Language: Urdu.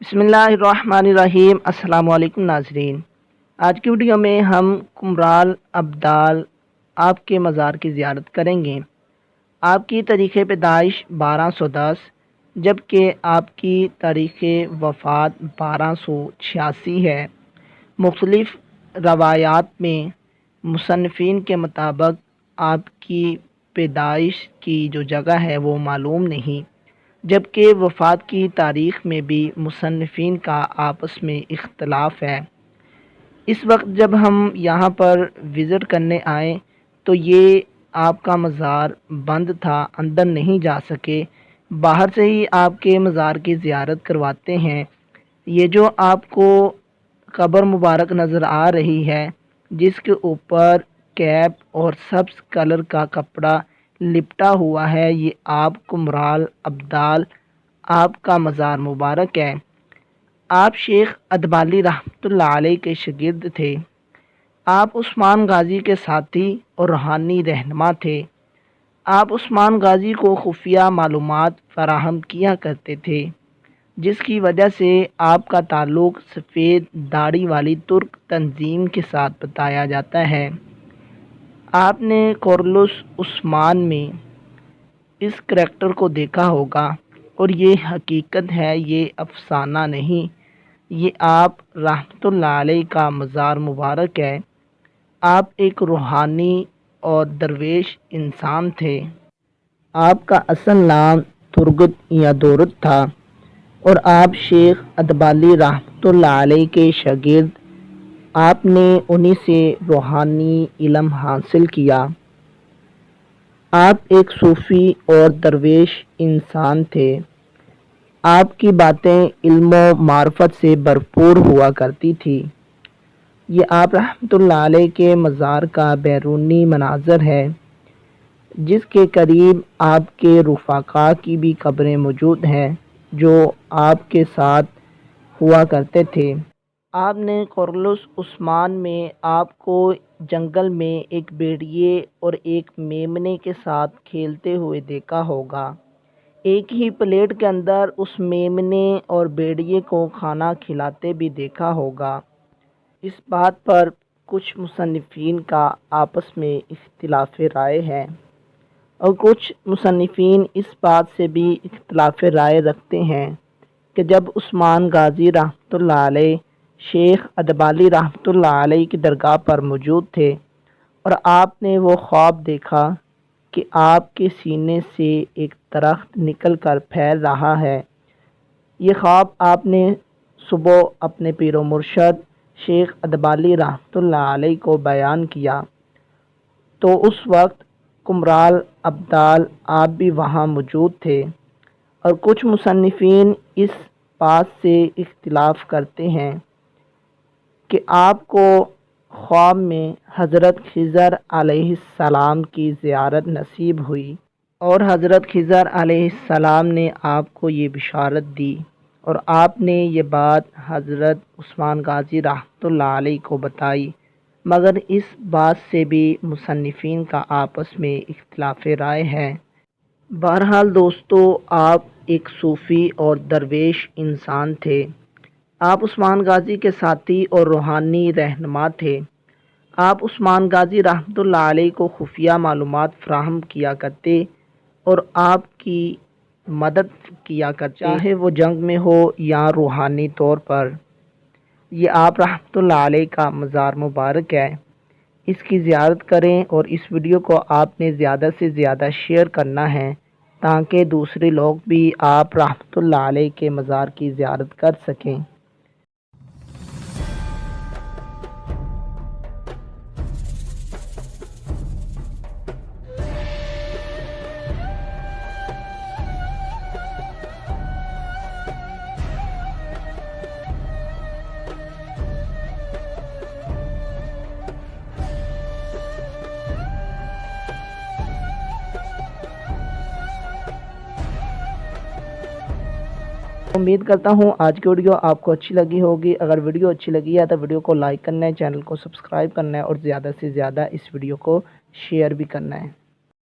بسم اللہ الرحمن الرحیم۔ السلام علیکم ناظرین، آج کی ویڈیو میں ہم کمرال ابدال آپ کے مزار کی زیارت کریں گے۔ آپ کی تاریخ پیدائش 1210 جبکہ آپ کی تاریخ وفات 1286 ہے۔ مختلف روایات میں مصنفین کے مطابق آپ کی پیدائش کی جو جگہ ہے وہ معلوم نہیں، جبکہ وفات کی تاریخ میں بھی مصنفین کا آپس میں اختلاف ہے۔ اس وقت جب ہم یہاں پر وزٹ کرنے آئے تو یہ آپ کا مزار بند تھا، اندر نہیں جا سکے، باہر سے ہی آپ کے مزار کی زیارت کرواتے ہیں۔ یہ جو آپ کو قبر مبارک نظر آ رہی ہے جس کے اوپر کیپ اور سبز کلر کا کپڑا لپٹا ہوا ہے، یہ آپ کمرال ابدال آپ کا مزار مبارک ہے۔ آپ شیخ ادبالی رحمۃ اللہ علیہ کے شاگرد تھے۔ آپ عثمان غازی کے ساتھی اور روحانی رہنما تھے۔ آپ عثمان غازی کو خفیہ معلومات فراہم کیا کرتے تھے، جس کی وجہ سے آپ کا تعلق سفید داڑھی والی ترک تنظیم کے ساتھ بتایا جاتا ہے۔ آپ نے کورلس عثمان میں اس کریکٹر کو دیکھا ہوگا، اور یہ حقیقت ہے، یہ افسانہ نہیں، یہ آپ رحمۃ اللہ علیہ کا مزار مبارک ہے۔ آپ ایک روحانی اور درویش انسان تھے۔ آپ کا اصل نام ترگت یا دورت تھا، اور آپ شیخ ادبالی رحمۃ اللہ علیہ کے شاگرد۔ آپ نے انہی سے روحانی علم حاصل کیا۔ آپ ایک صوفی اور درویش انسان تھے۔ آپ کی باتیں علم و معرفت سے بھرپور ہوا کرتی تھی۔ یہ آپ رحمۃ اللہ علیہ کے مزار کا بیرونی مناظر ہے، جس کے قریب آپ کے رفقا کی بھی قبریں موجود ہیں جو آپ کے ساتھ ہوا کرتے تھے۔ آپ نے کورلس عثمان میں آپ کو جنگل میں ایک بھیڑیے اور ایک میمنے کے ساتھ کھیلتے ہوئے دیکھا ہوگا۔ ایک ہی پلیٹ کے اندر اس میمنے اور بھیڑیے کو کھانا کھلاتے بھی دیکھا ہوگا۔ اس بات پر کچھ مصنفین کا آپس میں اختلاف رائے ہے، اور کچھ مصنفین اس بات سے بھی اختلاف رائے رکھتے ہیں کہ جب عثمان غازی رحمۃ اللہ علیہ شیخ ادبالی رحمۃ اللہ علیہ کی درگاہ پر موجود تھے اور آپ نے وہ خواب دیکھا کہ آپ کے سینے سے ایک درخت نکل کر پھیل رہا ہے۔ یہ خواب آپ نے صبح اپنے پیر و مرشد شیخ ادبالی رحمۃ اللہ علیہ کو بیان کیا، تو اس وقت کمرال ابدال آپ بھی وہاں موجود تھے۔ اور کچھ مصنفین اس بات سے اختلاف کرتے ہیں کہ آپ کو خواب میں حضرت خضر علیہ السلام کی زیارت نصیب ہوئی، اور حضرت خضر علیہ السلام نے آپ کو یہ بشارت دی، اور آپ نے یہ بات حضرت عثمان غازی رحمۃ اللہ علیہ کو بتائی، مگر اس بات سے بھی مصنفین کا آپس میں اختلاف رائے ہے۔ بہرحال دوستو، آپ ایک صوفی اور درویش انسان تھے۔ آپ عثمان غازی کے ساتھی اور روحانی رہنما تھے۔ آپ عثمان غازی رحمۃ اللہ علیہ کو خفیہ معلومات فراہم کیا کرتے اور آپ کی مدد کیا کرتے، چاہے وہ جنگ میں ہو یا روحانی طور پر۔ یہ آپ رحمۃ اللہ علیہ کا مزار مبارک ہے۔ اس کی زیارت کریں، اور اس ویڈیو کو آپ نے زیادہ سے زیادہ شیئر کرنا ہے تاکہ دوسرے لوگ بھی آپ رحمۃ اللہ علیہ کے مزار کی زیارت کر سکیں۔ امید کرتا ہوں آج کی ویڈیو آپ کو اچھی لگی ہوگی۔ اگر ویڈیو اچھی لگی ہے تو ویڈیو کو لائک کرنا ہے، چینل کو سبسکرائب کرنا ہے، اور زیادہ سے زیادہ اس ویڈیو کو شیئر بھی کرنا ہے۔